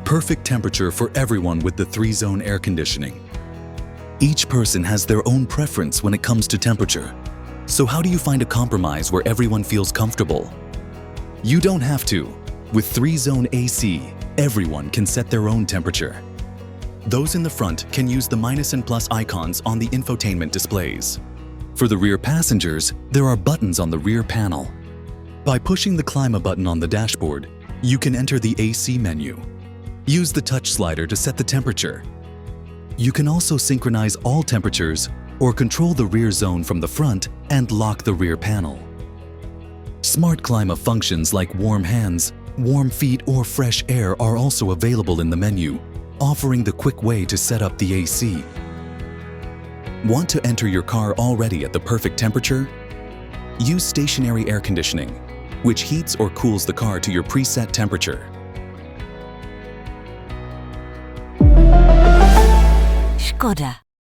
perfect temperature for everyone with the 3-zone air conditioning. Each person has their own preference when it comes to temperature. So how do you find a compromise where everyone feels comfortable? You don't have to. With 3-zone AC, everyone can set their own temperature. Those in the front can use the minus and plus icons on the infotainment displays. For the rear passengers, there are buttons on the rear panel. By pushing the Klima button on the dashboard, you can enter the AC menu. Use the touch slider to set the temperature. You can also synchronize all temperatures or control the rear zone from the front and lock the rear panel. Smart Klima functions like warm hands, warm feet, or fresh air are also available in the menu, offering the quick way to set up the AC. Want to enter your car already at the perfect temperature? Use stationary air conditioning, which heats or cools the car to your preset temperature. Škoda.